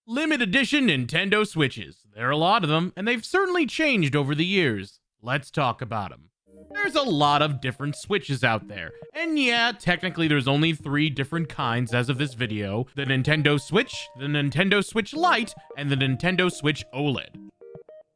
Limited edition Nintendo Switches. There are a lot of them, and they've certainly changed over the years. Let's talk about them. There's a lot of different Switches out there, and yeah, technically there's only 3 different kinds as of this video: the Nintendo Switch, the Nintendo Switch Lite, and the Nintendo Switch OLED.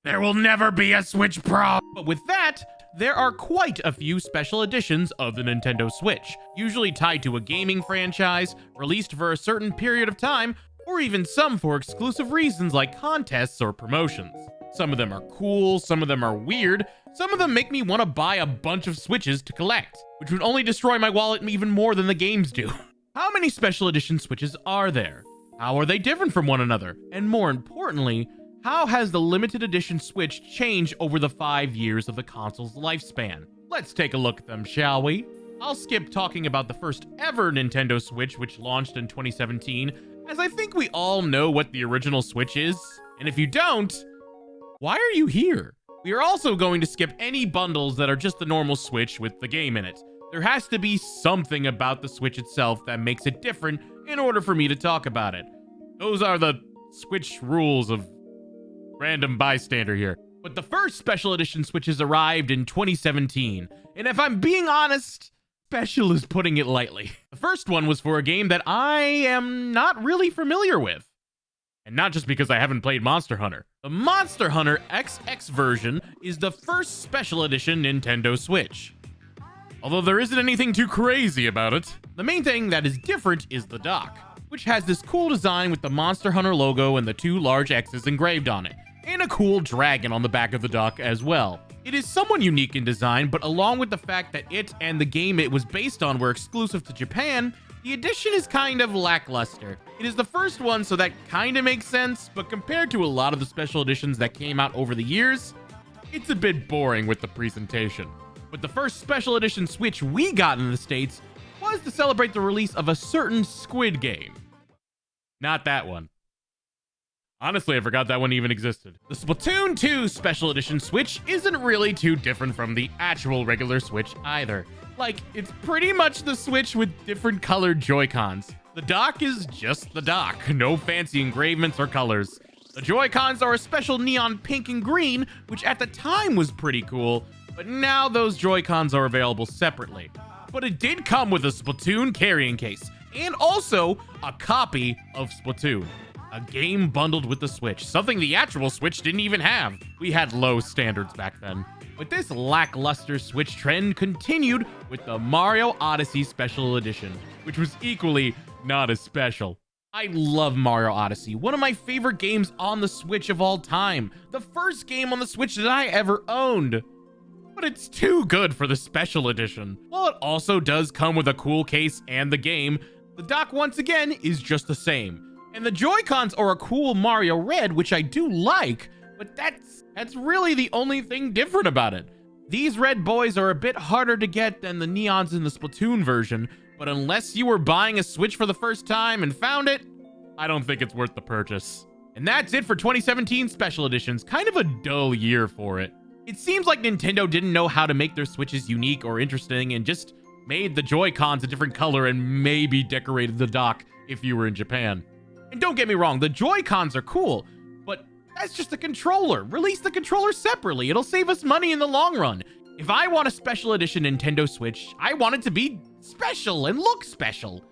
There will never be a Switch Pro! But with that, there are quite a few special editions of the Nintendo Switch, usually tied to a gaming franchise, released for a certain period of time, or even some for exclusive reasons like contests or promotions. Some of them are cool, some of them are weird, some of them make me want to buy a bunch of Switches to collect, which would only destroy my wallet even more than the games do. How many special edition Switches are there? How are they different from one another? And more importantly, how has the limited edition Switch changed over the 5 years of the console's lifespan? Let's take a look at them, shall we? I'll skip talking about the first ever Nintendo Switch, which launched in 2017, as I think we all know what the original Switch is. And if you don't, why are you here? We are also going to skip any bundles that are just the normal Switch with the game in it. There has to be something about the Switch itself that makes it different in order for me to talk about it. Those are the Switch rules of random bystander here. But the first special edition Switches arrived in 2017, and if I'm being honest, special is putting it lightly. The first one was for a game that I am not really familiar with. And not just because I haven't played Monster Hunter. The Monster Hunter XX version is the first special edition Nintendo Switch. Although there isn't anything too crazy about it, the main thing that is different is the dock, which has this cool design with the Monster Hunter logo and the 2 large X's engraved on it, and a cool dragon on the back of the dock as well. It is somewhat unique in design, but along with the fact that it and the game it was based on were exclusive to Japan, the edition is kind of lackluster. It is the first one, so that kind of makes sense, but compared to a lot of the special editions that came out over the years, it's a bit boring with the presentation. But the first special edition Switch we got in the States was to celebrate the release of a certain Squid Game. Not that one. Honestly, I forgot that one even existed. The Splatoon 2 Special Edition Switch isn't really too different from the actual regular Switch either. Like, it's pretty much the Switch with different colored Joy-Cons. The dock is just the dock, no fancy engravements or colors. The Joy-Cons are a special neon pink and green, which at the time was pretty cool, but now those Joy-Cons are available separately. But it did come with a Splatoon carrying case, and also a copy of Splatoon. A game bundled with the Switch, something the actual Switch didn't even have. We had low standards back then. But this lackluster Switch trend continued with the Mario Odyssey Special Edition, which was equally not as special. I love Mario Odyssey, one of my favorite games on the Switch of all time. The first game on the Switch that I ever owned. But it's too good for the Special Edition. While it also does come with a cool case and the game, the dock once again is just the same. And the Joy-Cons are a cool Mario Red, which I do like, but that's really the only thing different about it. These red boys are a bit harder to get than the neons in the Splatoon version, but unless you were buying a Switch for the first time and found it, I don't think it's worth the purchase. And that's it for 2017 Special Editions, kind of a dull year for it. It seems like Nintendo didn't know how to make their Switches unique or interesting and just made the Joy-Cons a different color and maybe decorated the dock if you were in Japan. And don't get me wrong, the Joy-Cons are cool, but that's just a controller. Release the controller separately. It'll save us money in the long run. If I want a special edition Nintendo Switch, I want it to be special and look special.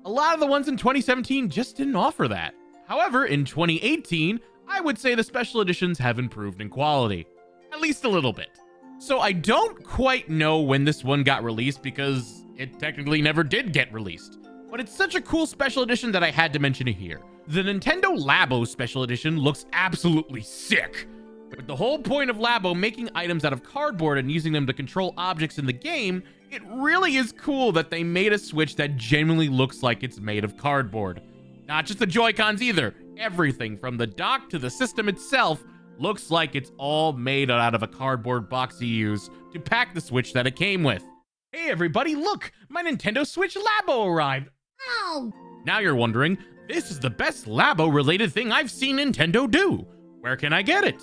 A lot of the ones in 2017 just didn't offer that. However, in 2018, I would say the special editions have improved in quality. At least a little bit. So I don't quite know when this one got released because it technically never did get released. But it's such a cool special edition that I had to mention it here. The Nintendo Labo Special Edition looks absolutely sick. With the whole point of Labo making items out of cardboard and using them to control objects in the game, it really is cool that they made a Switch that genuinely looks like it's made of cardboard. Not just the Joy-Cons either. Everything from the dock to the system itself looks like it's all made out of a cardboard box you use to pack the Switch that it came with. Hey everybody, look! My Nintendo Switch Labo arrived! Oh. Now you're wondering, this is the best Labo-related thing I've seen Nintendo do. Where can I get it?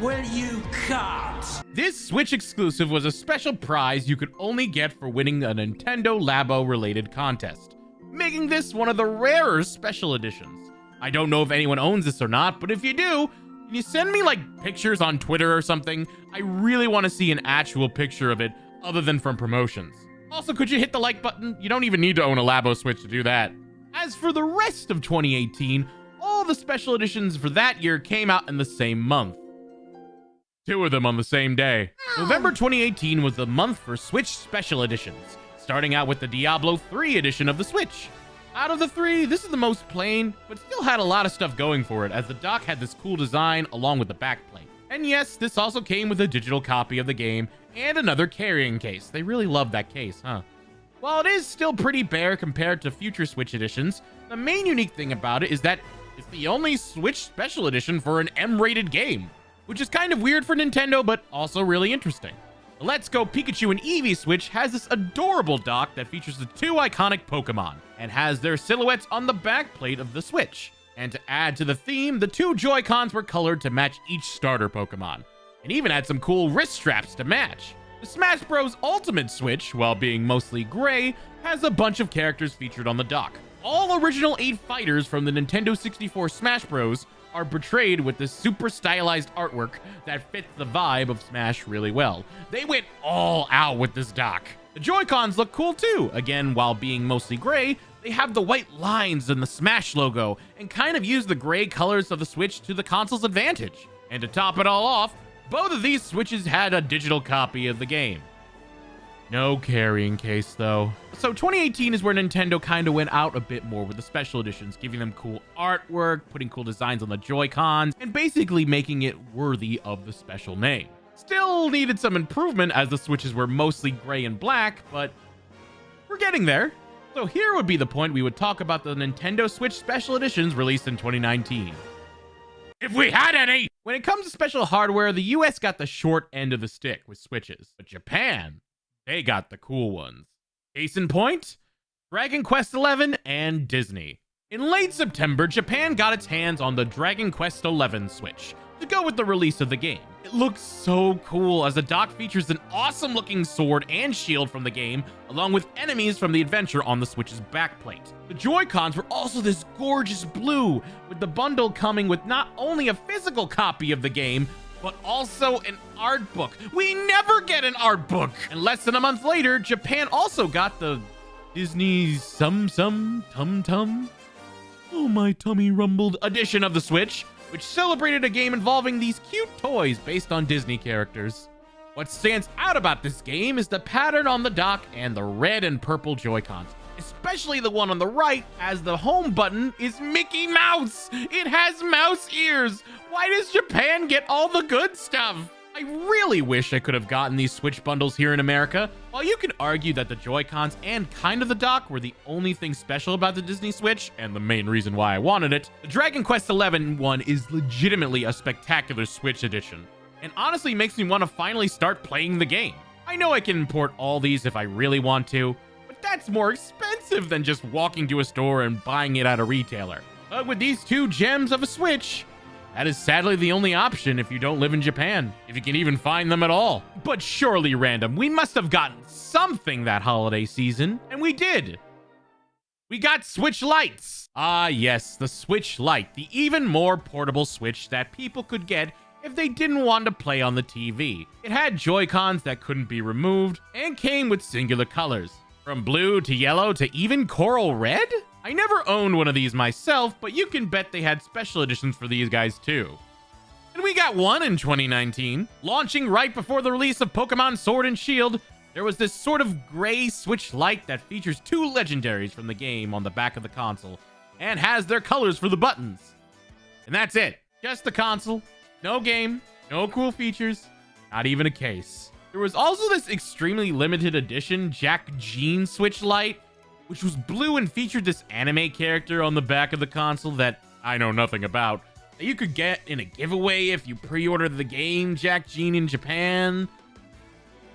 Well, you can't. This Switch exclusive was a special prize you could only get for winning a Nintendo Labo-related contest, making this one of the rarer special editions. I don't know if anyone owns this or not, but if you do, can you send me like pictures on Twitter or something? I really want to see an actual picture of it other than from promotions. Also, could you hit the like button? You don't even need to own a Labo Switch to do that. As for the rest of 2018, all the special editions for that year came out in the same month. 2 of them on the same day. November 2018 was the month for Switch special editions, starting out with the Diablo 3 edition of the Switch. Out of the 3, this is the most plain, but still had a lot of stuff going for it, as the dock had this cool design along with the backplate. And yes, this also came with a digital copy of the game and another carrying case. They really love that case, huh? While it is still pretty bare compared to future Switch editions, the main unique thing about it is that it's the only Switch special edition for an M-rated game, which is kind of weird for Nintendo, but also really interesting. The Let's Go Pikachu and Eevee Switch has this adorable dock that features the 2 iconic Pokemon and has their silhouettes on the backplate of the Switch. And to add to the theme, the 2 Joy-Cons were colored to match each starter Pokemon, and even had some cool wrist straps to match. The Smash Bros. Ultimate Switch, while being mostly gray, has a bunch of characters featured on the dock. All original 8 fighters from the Nintendo 64 Smash Bros. Are portrayed with this super stylized artwork that fits the vibe of Smash really well. They went all out with this dock. The Joy-Cons look cool too. Again, while being mostly gray, they have the white lines and the Smash logo, and kind of use the gray colors of the Switch to the console's advantage. And to top it all off, both of these Switches had a digital copy of the game. No carrying case though. So 2018 is where Nintendo kind of went out a bit more with the special editions, giving them cool artwork, putting cool designs on the Joy-Cons, and basically making it worthy of the special name. Still needed some improvement as the Switches were mostly gray and black, but we're getting there. So here would be the point we would talk about the Nintendo Switch special editions released in 2019. If we had any! When it comes to special hardware, the US got the short end of the stick with Switches, but Japan, they got the cool ones. Case in point, Dragon Quest XI and Disney. In late September, Japan got its hands on the Dragon Quest XI Switch to go with the release of the game. It looks so cool as the dock features an awesome looking sword and shield from the game, along with enemies from the adventure on the Switch's backplate. The Joy-Cons were also this gorgeous blue, with the bundle coming with not only a physical copy of the game, but also an art book. We never get an art book! And less than a month later, Japan also got the Disney Sum Tum Tum, oh my tummy rumbled edition of the Switch, which celebrated a game involving these cute toys based on Disney characters. What stands out about this game is the pattern on the dock and the red and purple Joy-Cons, especially the one on the right, as the home button is Mickey Mouse. It has mouse ears. Why does Japan get all the good stuff? I really wish I could have gotten these Switch bundles here in America. While you can argue that the Joy-Cons and kind of the dock were the only thing special about the Disney Switch, and the main reason why I wanted it, the Dragon Quest XI one is legitimately a spectacular Switch edition, and honestly makes me want to finally start playing the game. I know I can import all these if I really want to, but that's more expensive than just walking to a store and buying it at a retailer. But with these 2 gems of a Switch, that is sadly the only option if you don't live in Japan, if you can even find them at all. But surely, Random, we must have gotten something that holiday season, and we did. We got Switch Lights. Ah yes, the Switch Lite, the even more portable Switch that people could get if they didn't want to play on the TV. It had Joy-Cons that couldn't be removed, and came with singular colors, from blue to yellow to even coral red? I never owned one of these myself, but you can bet they had special editions for these guys too. And we got one in 2019. Launching right before the release of Pokemon Sword and Shield, there was this sort of gray Switch Lite that features 2 legendaries from the game on the back of the console, and has their colors for the buttons. And that's it. Just the console. No game. No cool features. Not even a case. There was also this extremely limited edition Jack Jean Switch Lite, which was blue and featured this anime character on the back of the console that I know nothing about, that you could get in a giveaway if you pre-ordered the game Jack Jean in Japan.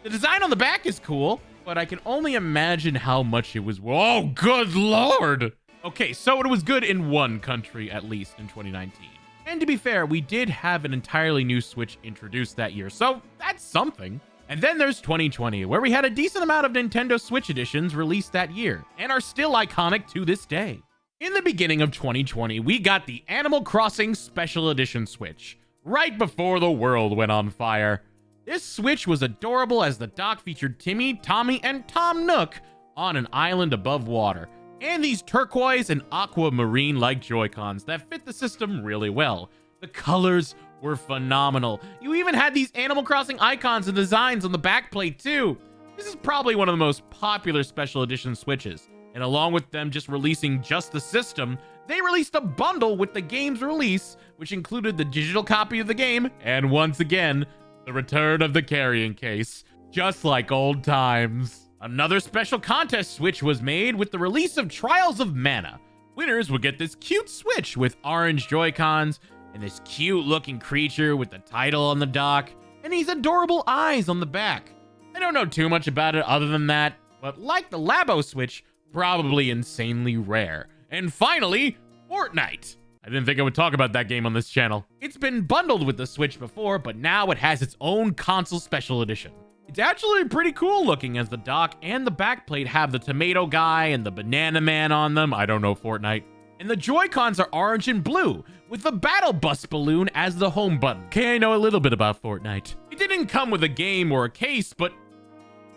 The design on the back is cool, but I can only imagine how much it was. Oh, good lord! Okay, so it was good in one country, at least, in 2019. And to be fair, we did have an entirely new Switch introduced that year, so that's something. And then there's 2020, where we had a decent amount of Nintendo Switch editions released that year, and are still iconic to this day. In the beginning of 2020, we got the Animal Crossing Special Edition Switch, right before the world went on fire. This Switch was adorable as the dock featured Timmy, Tommy, and Tom Nook on an island above water, and these turquoise and aquamarine-like Joy-Cons that fit the system really well. The colors were phenomenal. You even had these Animal Crossing icons and designs on the backplate too. This is probably one of the most popular special edition Switches, and along with them just releasing just the system, they released a bundle with the game's release, which included the digital copy of the game, and once again, the return of the carrying case, just like old times. Another special contest Switch was made with the release of Trials of Mana. Winners would get this cute Switch with orange Joy-Cons, and this cute looking creature with the title on the dock, and these adorable eyes on the back. I don't know too much about it other than that, but like the Labo Switch, probably insanely rare. And finally, Fortnite. I didn't think I would talk about that game on this channel. It's been bundled with the Switch before, but now it has its own console special edition. It's actually pretty cool looking as the dock and the backplate have the tomato guy and the banana man on them. I don't know Fortnite. And the Joy-Cons are orange and blue, with the Battle Bus balloon as the home button. Okay, I know a little bit about Fortnite. It didn't come with a game or a case, but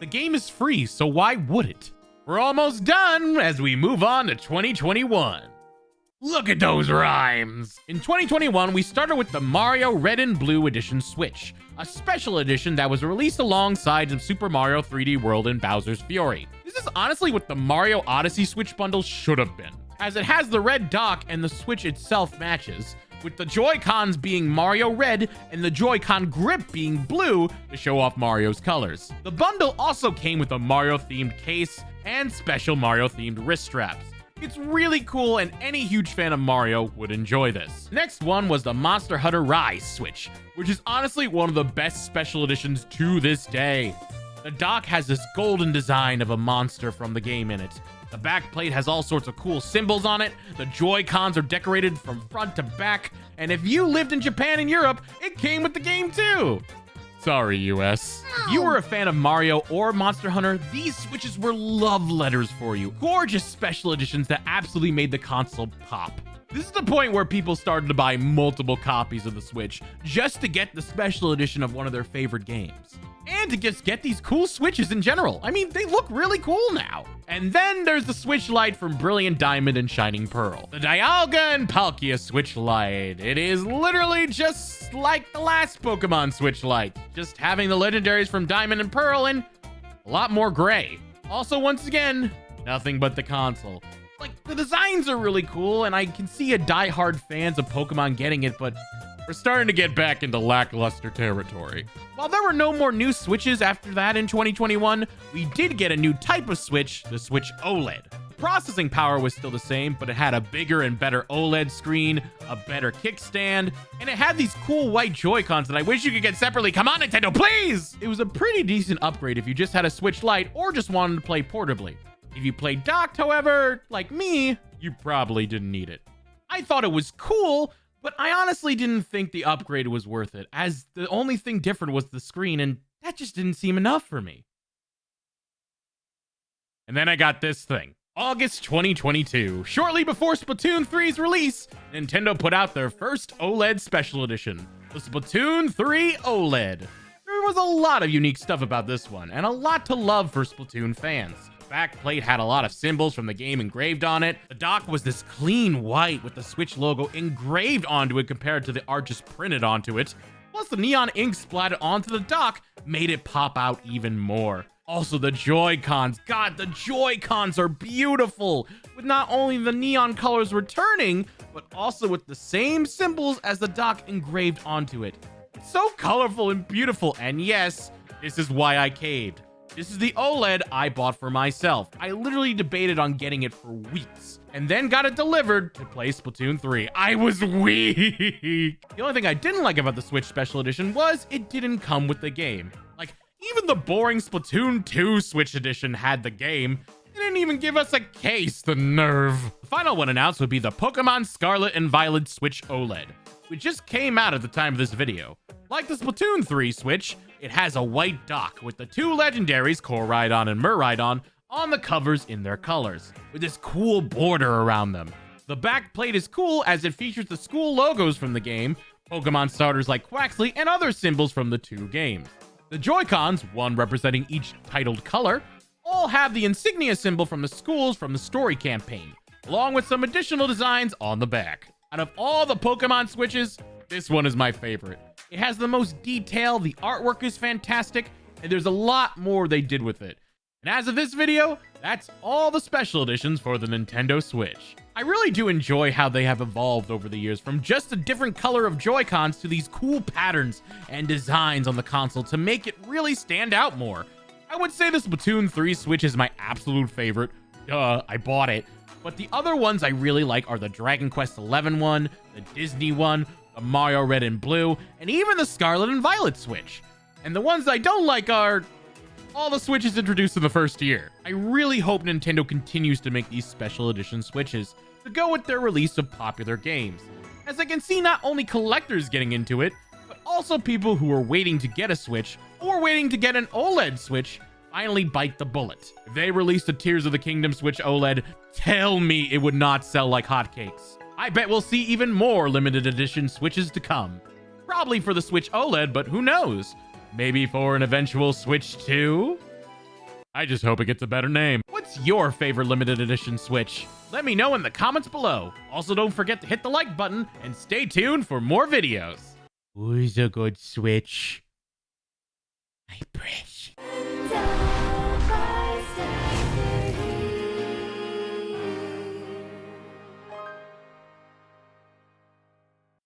the game is free, so why would it? We're almost done as we move on to 2021. Look at those rhymes! In 2021, we started with the Mario Red and Blue Edition Switch, a special edition that was released alongside of Super Mario 3D World and Bowser's Fury. This is honestly what the Mario Odyssey Switch bundle should have been, as it has the red dock and the Switch itself matches, with the Joy-Cons being Mario Red and the Joy-Con grip being blue to show off Mario's colors. The bundle also came with a Mario-themed case and special Mario-themed wrist straps. It's really cool, and any huge fan of Mario would enjoy this. Next one was the Monster Hunter Rise Switch, which is honestly one of the best special editions to this day. The dock has this golden design of a monster from the game in it. The back plate has all sorts of cool symbols on it. The Joy-Cons are decorated from front to back. And if you lived in Japan and Europe, it came with the game too. Sorry, US. If you were a fan of Mario or Monster Hunter, these Switches were love letters for you. Gorgeous special editions that absolutely made the console pop. This is the point where people started to buy multiple copies of the Switch just to get the special edition of one of their favorite games. And to just get these cool Switches in general. I mean, they look really cool now. And then there's the Switch Lite from Brilliant Diamond and Shining Pearl. The Dialga and Palkia Switch Lite. It is literally just like the last Pokemon Switch Lite, just having the legendaries from Diamond and Pearl and a lot more gray. Also, once again, nothing but the console. Like, the designs are really cool, and I can see a die-hard fans of Pokemon getting it, but we're starting to get back into lackluster territory. While there were no more new Switches after that in 2021, we did get a new type of Switch, the Switch OLED. The processing power was still the same, but it had a bigger and better OLED screen, a better kickstand, and it had these cool white Joy-Cons that I wish you could get separately. Come on, Nintendo, please! It was a pretty decent upgrade if you just had a Switch Lite or just wanted to play portably. If you played docked, however, like me, you probably didn't need it. I thought it was cool, but I honestly didn't think the upgrade was worth it, as the only thing different was the screen, and that just didn't seem enough for me. And then I got this thing. August 2022, shortly before Splatoon 3's release, Nintendo put out their first OLED Special Edition, the Splatoon 3 OLED. There was a lot of unique stuff about this one, and a lot to love for Splatoon fans. Backplate had a lot of symbols from the game engraved on it. The dock was this clean white with the Switch logo engraved onto it compared to the art just printed onto it. Plus, the neon ink splattered onto the dock made it pop out even more. Also, the Joy-Cons. God, the Joy-Cons are beautiful, with not only the neon colors returning, but also with the same symbols as the dock engraved onto it. It's so colorful and beautiful, and yes, this is why I caved. This is the OLED I bought for myself. I literally debated on getting it for weeks, and then got it delivered to play Splatoon 3. I was weak. The only thing I didn't like about the Switch Special Edition was it didn't come with the game. Like, even the boring Splatoon 2 Switch Edition had the game. They didn't even give us a case, the nerve. The final one announced would be the Pokemon Scarlet and Violet Switch OLED, which just came out at the time of this video. Like the Splatoon 3 Switch, it has a white dock with the two legendaries, Koraidon and Miraidon, on the covers in their colors, with this cool border around them. The back plate is cool as it features the school logos from the game, Pokemon starters like Quaxly, and other symbols from the 2 games. The Joy-Cons, one representing each titled color, all have the insignia symbol from the schools from the story campaign, along with some additional designs on the back. Out of all the Pokemon Switches, this one is my favorite. It has the most detail, the artwork is fantastic, and there's a lot more they did with it. And as of this video, that's all the special editions for the Nintendo Switch. I really do enjoy how they have evolved over the years from just a different color of Joy-Cons to these cool patterns and designs on the console to make it really stand out more. I would say the Splatoon 3 Switch is my absolute favorite. Duh, I bought it. But the other ones I really like are the Dragon Quest XI one, the Disney one, the Mario Red and Blue, and even the Scarlet and Violet Switch. And the ones I don't like are all the Switches introduced in the first year. I really hope Nintendo continues to make these special edition Switches to go with their release of popular games, as I can see not only collectors getting into it, but also people who are waiting to get a Switch or waiting to get an OLED Switch finally bite the bullet. If they released a Tears of the Kingdom Switch OLED, tell me it would not sell like hotcakes. I bet we'll see even more limited edition Switches to come. Probably for the Switch OLED, but who knows? Maybe for an eventual Switch 2? I just hope it gets a better name. What's your favorite limited edition Switch? Let me know in the comments below. Also, don't forget to hit the like button and stay tuned for more videos. Who's a good Switch? I press.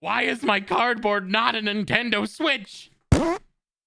Why is my cardboard not a Nintendo Switch?